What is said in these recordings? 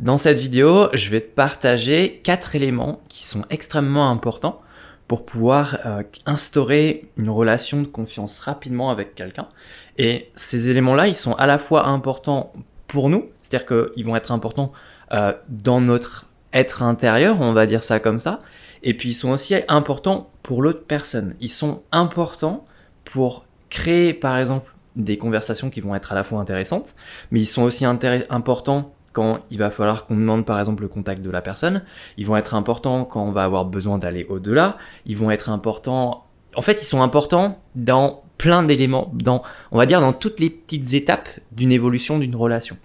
Dans cette vidéo, je vais te partager 4 éléments qui sont extrêmement importants pour pouvoir instaurer une relation de confiance rapidement avec quelqu'un. Et ces éléments-là, ils sont à la fois importants pour nous, c'est-à-dire qu'ils vont être importants dans notre être intérieur, on va dire ça comme ça, et puis ils sont aussi importants pour l'autre personne. Ils sont importants pour créer, par exemple, des conversations qui vont être à la fois intéressantes, mais ils sont aussi importants quand il va falloir qu'on demande par exemple le contact de la personne. Ils vont être importants quand on va avoir besoin d'aller au-delà. Ils vont être importants... En fait, ils sont importants dans plein d'éléments, on va dire dans toutes les petites étapes d'une évolution d'une relation.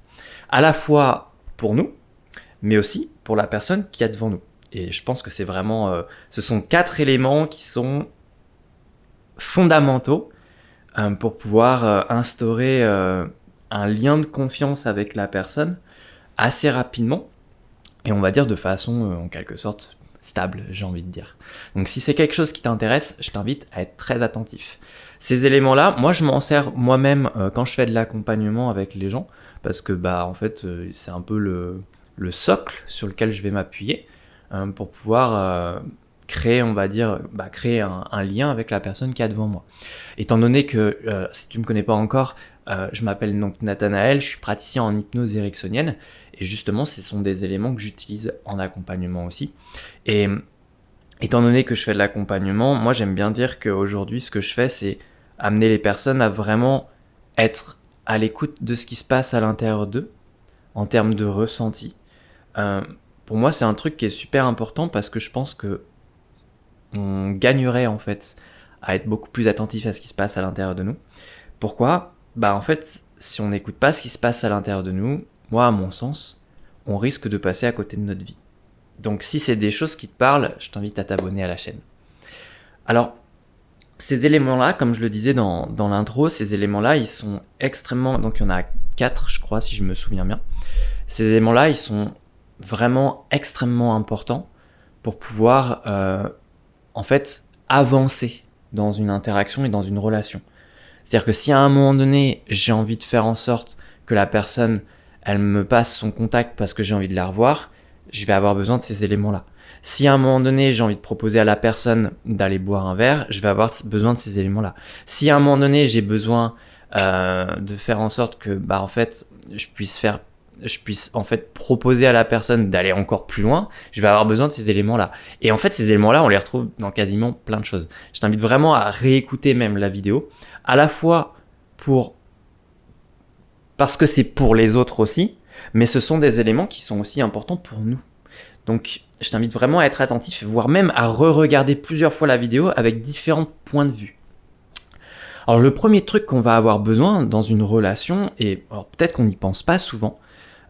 À la fois pour nous, mais aussi pour la personne qui est devant nous. Et je pense que c'est vraiment... ce sont 4 éléments qui sont fondamentaux pour pouvoir instaurer un lien de confiance avec la personne assez rapidement, et on va dire de façon en quelque sorte stable, j'ai envie de dire. Donc si c'est quelque chose qui t'intéresse, je t'invite à être très attentif. Ces éléments-là, moi je m'en sers moi-même quand je fais de l'accompagnement avec les gens, parce que en fait c'est un peu le socle sur lequel je vais m'appuyer pour pouvoir créer, on va dire, créer un lien avec la personne qui est devant moi. Étant donné que, si tu me connais pas encore, je m'appelle donc Nathanaël, je suis praticien en hypnose ericksonienne, et justement, ce sont des éléments que j'utilise en accompagnement aussi. Et étant donné que je fais de l'accompagnement, moi j'aime bien dire qu'aujourd'hui, ce que je fais, c'est amener les personnes à vraiment être à l'écoute de ce qui se passe à l'intérieur d'eux, en termes de ressenti. Pour moi, c'est un truc qui est super important parce que je pense que on gagnerait en fait à être beaucoup plus attentif à ce qui se passe à l'intérieur de nous. Pourquoi ? En fait, si on n'écoute pas ce qui se passe à l'intérieur de nous, moi à mon sens, on risque de passer à côté de notre vie. Donc si c'est des choses qui te parlent, je t'invite à t'abonner à la chaîne. Alors, ces éléments-là, comme je le disais dans l'intro, ces éléments-là, ils sont extrêmement... Donc il y en a 4, je crois, si je me souviens bien. Ces éléments-là, ils sont vraiment extrêmement importants pour pouvoir... en fait, avancer dans une interaction et dans une relation. C'est-à-dire que si à un moment donné, j'ai envie de faire en sorte que la personne, elle me passe son contact parce que j'ai envie de la revoir, je vais avoir besoin de ces éléments-là. Si à un moment donné, j'ai envie de proposer à la personne d'aller boire un verre, je vais avoir besoin de ces éléments-là. Si à un moment donné, j'ai besoin de faire en sorte que, en fait, je puisse en fait proposer à la personne d'aller encore plus loin, je vais avoir besoin de ces éléments-là. Et en fait, ces éléments-là, on les retrouve dans quasiment plein de choses. Je t'invite vraiment à réécouter même la vidéo, à la fois parce que c'est pour les autres aussi, mais ce sont des éléments qui sont aussi importants pour nous. Donc, je t'invite vraiment à être attentif, voire même à re-regarder plusieurs fois la vidéo avec différents points de vue. Alors, le premier truc qu'on va avoir besoin dans une relation, et alors peut-être qu'on n'y pense pas souvent,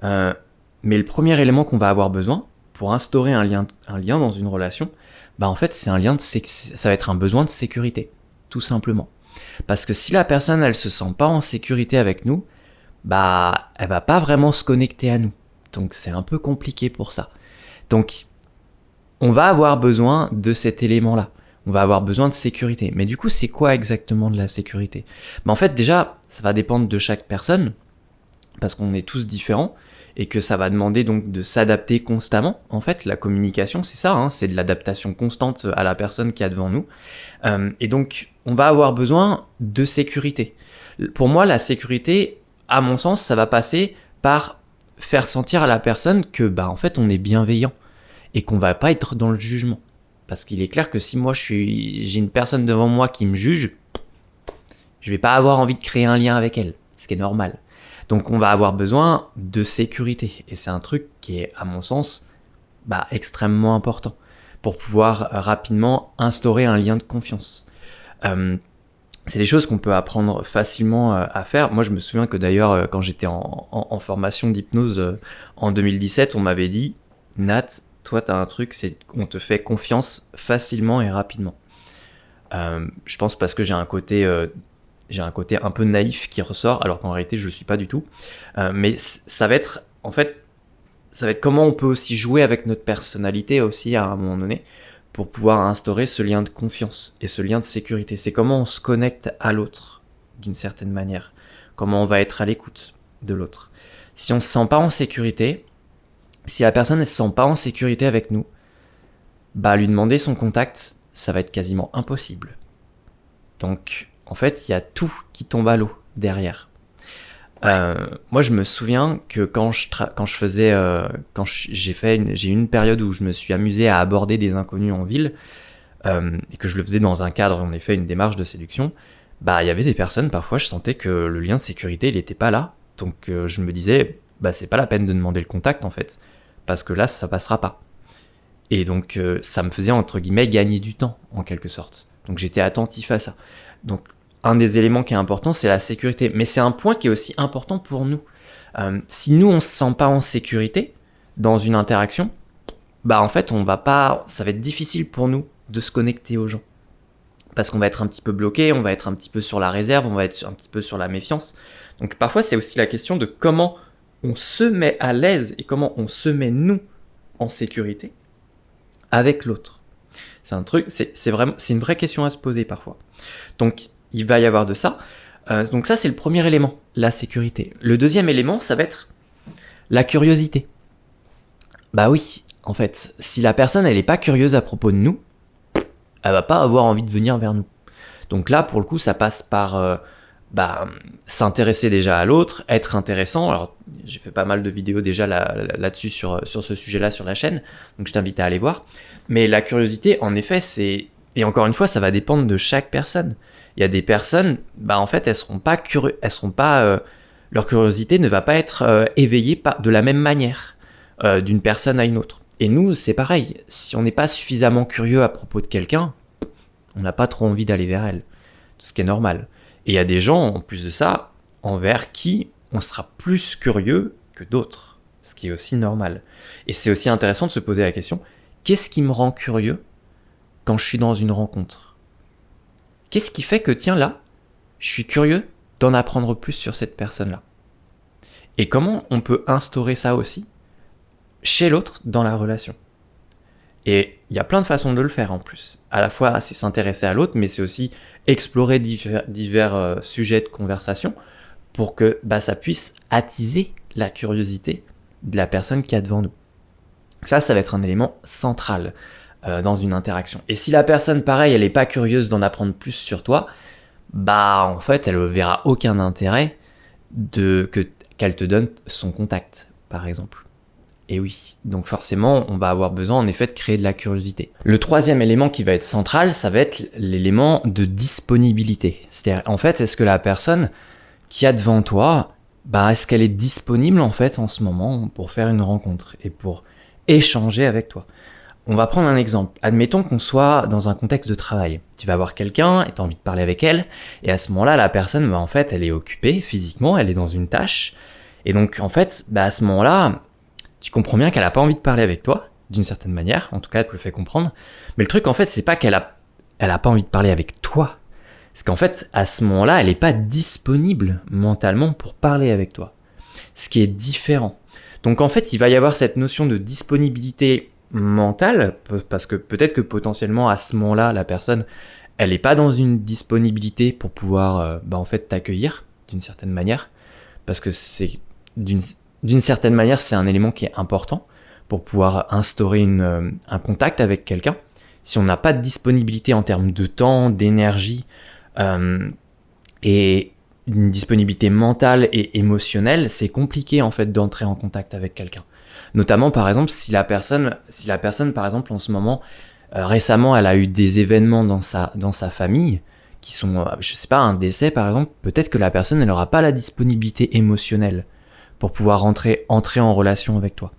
mais le premier élément qu'on va avoir besoin pour instaurer un lien dans une relation, en fait, c'est ça va être un besoin de sécurité, tout simplement. Parce que si la personne, elle se sent pas en sécurité avec nous, elle va pas vraiment se connecter à nous. Donc, c'est un peu compliqué pour ça. Donc, on va avoir besoin de cet élément-là. On va avoir besoin de sécurité. Mais du coup, c'est quoi exactement de la sécurité ? En fait, déjà, ça va dépendre de chaque personne, parce qu'on est tous différents, et que ça va demander donc de s'adapter constamment. En fait, la communication, c'est ça, c'est de l'adaptation constante à la personne qui est devant nous. Et donc, on va avoir besoin de sécurité. Pour moi, la sécurité, à mon sens, ça va passer par faire sentir à la personne que, en fait, on est bienveillant et qu'on va pas être dans le jugement. Parce qu'il est clair que si moi, j'ai une personne devant moi qui me juge, je vais pas avoir envie de créer un lien avec elle, ce qui est normal. Donc, on va avoir besoin de sécurité. Et c'est un truc qui est, à mon sens, extrêmement important pour pouvoir rapidement instaurer un lien de confiance. C'est des choses qu'on peut apprendre facilement à faire. Moi, je me souviens que d'ailleurs, quand j'étais en formation d'hypnose en 2017, on m'avait dit « Nat, toi, tu as un truc, c'est qu'on te fait confiance facilement et rapidement. » Je pense parce que j'ai un côté un peu naïf qui ressort, alors qu'en réalité, je ne le suis pas du tout. Mais ça va être, en fait, comment on peut aussi jouer avec notre personnalité aussi à un moment donné, pour pouvoir instaurer ce lien de confiance et ce lien de sécurité. C'est comment on se connecte à l'autre, d'une certaine manière. Comment on va être à l'écoute de l'autre. Si on ne se sent pas en sécurité, Si la personne ne se sent pas en sécurité avec nous, bah lui demander son contact, ça va être quasiment impossible. Donc, en fait, il y a tout qui tombe à l'eau derrière. Moi, je me souviens que j'ai eu une période où je me suis amusé à aborder des inconnus en ville, et que je le faisais dans un cadre, en effet, une démarche de séduction. Bah, il y avait des personnes, parfois, je sentais que le lien de sécurité, il était pas là. Donc, je me disais, bah, c'est pas la peine de demander le contact, en fait, parce que là, ça passera pas. Et donc, ça me faisait, entre guillemets, gagner du temps, en quelque sorte. Donc, j'étais attentif à ça. Donc, un des éléments qui est important, c'est la sécurité. Mais c'est un point qui est aussi important pour nous. Si nous, on se sent pas en sécurité dans une interaction, bah, en fait, ça va être difficile pour nous de se connecter aux gens. Parce qu'on va être un petit peu bloqué, on va être un petit peu sur la réserve, on va être un petit peu sur la méfiance. Donc, parfois, c'est aussi la question de comment on se met à l'aise et comment on se met, nous, en sécurité avec l'autre. C'est une vraie question à se poser parfois. Donc, il va y avoir de ça. Donc ça, c'est le premier élément, la sécurité. Le deuxième élément, ça va être la curiosité. Bah oui, en fait, si la personne, elle n'est pas curieuse à propos de nous, elle va pas avoir envie de venir vers nous. Donc là, pour le coup, ça passe par s'intéresser déjà à l'autre, être intéressant. Alors, j'ai fait pas mal de vidéos déjà là-dessus sur ce sujet-là sur la chaîne, donc je t'invite à aller voir. Mais la curiosité, en effet, et encore une fois, ça va dépendre de chaque personne. Il y a des personnes, en fait, leur curiosité ne va pas être éveillée de la même manière d'une personne à une autre. Et nous, c'est pareil. Si on n'est pas suffisamment curieux à propos de quelqu'un, on n'a pas trop envie d'aller vers elle, ce qui est normal. Et il y a des gens, en plus de ça, envers qui on sera plus curieux que d'autres, ce qui est aussi normal. Et c'est aussi intéressant de se poser la question, qu'est-ce qui me rend curieux quand je suis dans une rencontre ? Qu'est-ce qui fait que, tiens là, je suis curieux d'en apprendre plus sur cette personne-là ? Et comment on peut instaurer ça aussi chez l'autre dans la relation ? Et il y a plein de façons de le faire en plus. À la fois, c'est s'intéresser à l'autre, mais c'est aussi explorer divers sujets de conversation pour que ça puisse attiser la curiosité de la personne qui est devant nous. Ça va être un élément central dans une interaction. Et si la personne, pareil, elle n'est pas curieuse d'en apprendre plus sur toi, en fait, elle ne verra aucun intérêt qu'elle te donne son contact, par exemple. Et oui, donc forcément, on va avoir besoin en effet de créer de la curiosité. Le troisième élément qui va être central, ça va être l'élément de disponibilité. C'est-à-dire, en fait, est-ce que la personne qui a devant toi, est-ce qu'elle est disponible en fait en ce moment pour faire une rencontre et pour échanger avec toi ? On va prendre un exemple. Admettons qu'on soit dans un contexte de travail. Tu vas voir quelqu'un et tu as envie de parler avec elle, et à ce moment-là, la personne, en fait, elle est occupée physiquement, elle est dans une tâche, et donc, en fait, à ce moment-là, tu comprends bien qu'elle n'a pas envie de parler avec toi, d'une certaine manière, en tout cas, elle te le fait comprendre. Mais le truc, en fait, c'est pas qu'elle a pas envie de parler avec toi. C'est qu'en fait, à ce moment-là, elle n'est pas disponible mentalement pour parler avec toi. Ce qui est différent. Donc, en fait, il va y avoir cette notion de disponibilité mentale, parce que peut-être que potentiellement, à ce moment-là, la personne, elle n'est pas dans une disponibilité pour pouvoir, en fait, t'accueillir, d'une certaine manière. Parce que c'est d'une certaine manière, c'est un élément qui est important pour pouvoir instaurer un contact avec quelqu'un. Si on n'a pas de disponibilité en termes de temps, d'énergie et une disponibilité mentale et émotionnelle, c'est compliqué en fait d'entrer en contact avec quelqu'un. Notamment par exemple si la personne par exemple en ce moment, récemment elle a eu des événements dans sa famille qui sont, je sais pas, un décès par exemple, peut-être que la personne elle n'aura pas la disponibilité émotionnelle pour pouvoir entrer en relation avec toi.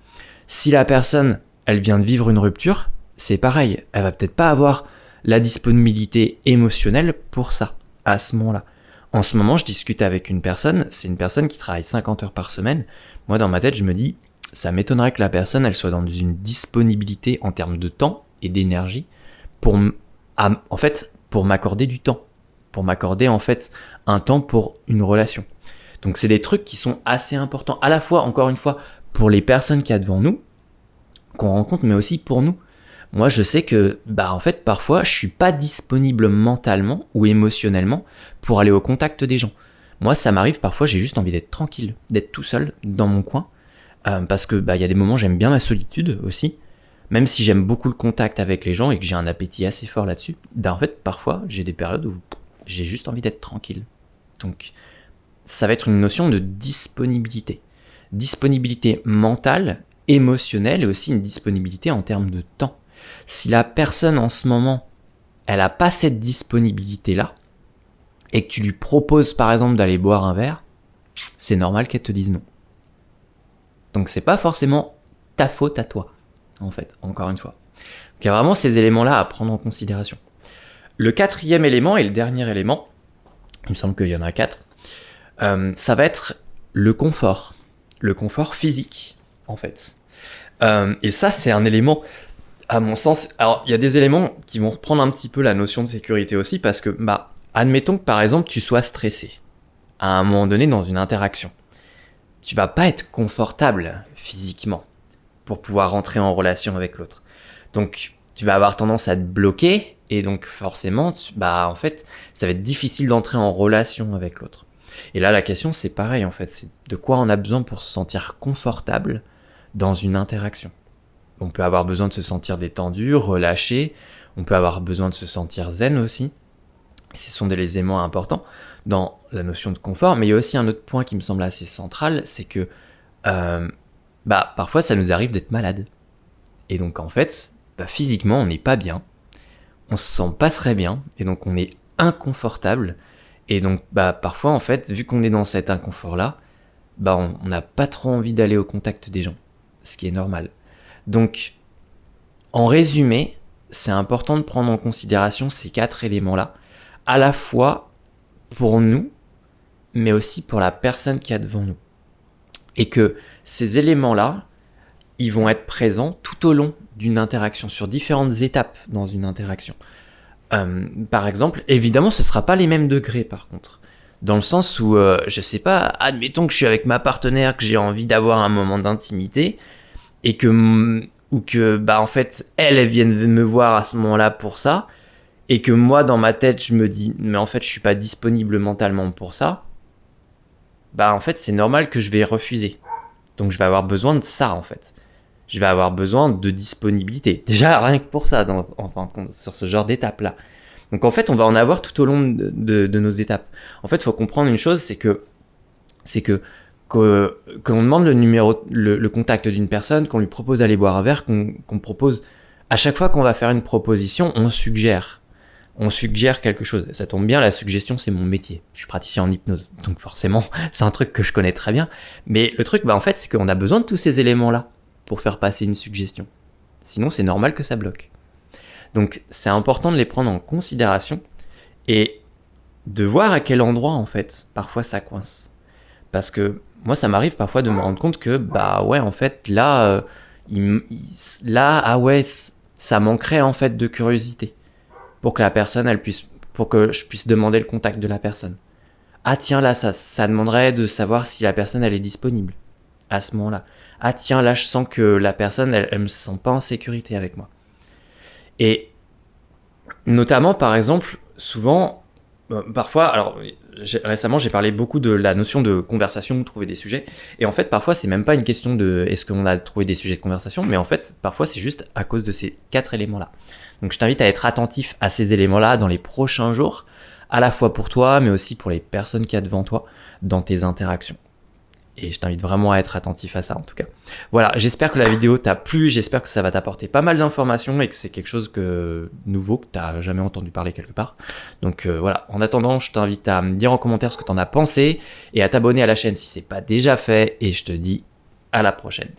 Si la personne, elle vient de vivre une rupture, c'est pareil, elle va peut-être pas avoir la disponibilité émotionnelle pour ça, à ce moment-là. En ce moment, je discute avec une personne, c'est une personne qui travaille 50 heures par semaine. Moi, dans ma tête, je me dis, ça m'étonnerait que la personne, elle soit dans une disponibilité en termes de temps et d'énergie pour m'accorder du temps, pour m'accorder en fait un temps pour une relation. Donc c'est des trucs qui sont assez importants, à la fois, encore une fois, pour les personnes qu'il y a devant nous, qu'on rencontre, mais aussi pour nous. Moi, je sais que, en fait, parfois, je suis pas disponible mentalement ou émotionnellement pour aller au contact des gens. Moi, ça m'arrive parfois, j'ai juste envie d'être tranquille, d'être tout seul dans mon coin, parce que il y a des moments j'aime bien la solitude aussi, même si j'aime beaucoup le contact avec les gens et que j'ai un appétit assez fort là-dessus. En fait, parfois, j'ai des périodes où j'ai juste envie d'être tranquille. Donc, ça va être une notion de disponibilité. Disponibilité mentale, émotionnelle et aussi une disponibilité en termes de temps. Si la personne en ce moment, elle n'a pas cette disponibilité-là, et que tu lui proposes par exemple d'aller boire un verre, c'est normal qu'elle te dise non. Donc c'est pas forcément ta faute à toi, en fait, encore une fois. Donc il y a vraiment ces éléments-là à prendre en considération. Le quatrième élément et le dernier élément, il me semble qu'il y en a 4, ça va être le confort physique, en fait. Et ça, c'est un élément, à mon sens, alors il y a des éléments qui vont reprendre un petit peu la notion de sécurité aussi, parce que, admettons que par exemple tu sois stressé, à un moment donné dans une interaction. Tu vas pas être confortable physiquement pour pouvoir rentrer en relation avec l'autre. Donc, tu vas avoir tendance à te bloquer et donc forcément, en fait, ça va être difficile d'entrer en relation avec l'autre. Et là, la question, c'est pareil en fait, c'est de quoi on a besoin pour se sentir confortable dans une interaction. On peut avoir besoin de se sentir détendu, relâché, on peut avoir besoin de se sentir zen aussi. Ce sont des éléments importants dans la notion de confort, mais il y a aussi un autre point qui me semble assez central, c'est que parfois ça nous arrive d'être malade. Et donc en fait, physiquement on n'est pas bien, on se sent pas très bien, et donc on est inconfortable, et donc parfois en fait, vu qu'on est dans cet inconfort-là, on n'a pas trop envie d'aller au contact des gens, ce qui est normal. Donc, en résumé, c'est important de prendre en considération ces 4 éléments-là, à la fois pour nous, mais aussi pour la personne qui est devant nous. Et que ces éléments-là, ils vont être présents tout au long d'une interaction, sur différentes étapes dans une interaction. Par exemple, évidemment, ce ne sera pas les mêmes degrés par contre. Dans le sens où, je sais pas, admettons que je suis avec ma partenaire, que j'ai envie d'avoir un moment d'intimité, et que, en fait, elle vienne me voir à ce moment-là pour ça, et que moi, dans ma tête, je me dis, mais en fait, je suis pas disponible mentalement pour ça, en fait, c'est normal que je vais refuser. Donc, je vais avoir besoin de ça, en fait. Je vais avoir besoin de disponibilité. Déjà, rien que pour ça, sur ce genre d'étape-là. Donc, en fait, on va en avoir tout au long de nos étapes. En fait, il faut comprendre une chose, c'est que l'on demande le contact d'une personne, qu'on lui propose d'aller boire un verre, qu'on propose... À chaque fois qu'on va faire une proposition, on suggère quelque chose. Ça tombe bien, la suggestion, c'est mon métier. Je suis praticien en hypnose, donc forcément, c'est un truc que je connais très bien. Mais le truc, en fait, c'est qu'on a besoin de tous ces éléments-là pour faire passer une suggestion. Sinon, c'est normal que ça bloque. Donc, c'est important de les prendre en considération et de voir à quel endroit, en fait, parfois ça coince. Parce que moi, ça m'arrive parfois de me rendre compte que, en fait, là, ça manquerait, en fait, de curiosité. Pour que la personne, pour que je puisse demander le contact de la personne. Ah tiens, là, ça demanderait de savoir si la personne, elle est disponible à ce moment-là. Ah tiens, là, je sens que la personne, elle me sent pas en sécurité avec moi. Et notamment, par exemple, souvent, parfois, alors récemment, j'ai parlé beaucoup de la notion de conversation, trouver des sujets. Et en fait, parfois, c'est même pas une question de est-ce qu'on a trouvé des sujets de conversation, mais en fait, parfois, c'est juste à cause de ces 4 éléments-là. Donc, je t'invite à être attentif à ces éléments-là dans les prochains jours, à la fois pour toi, mais aussi pour les personnes qu'il y a devant toi dans tes interactions. Et je t'invite vraiment à être attentif à ça, en tout cas. Voilà, j'espère que la vidéo t'a plu, j'espère que ça va t'apporter pas mal d'informations et que c'est quelque chose nouveau, que t'as jamais entendu parler quelque part. Donc voilà, en attendant, je t'invite à me dire en commentaire ce que t'en as pensé et à t'abonner à la chaîne si c'est pas déjà fait. Et je te dis à la prochaine.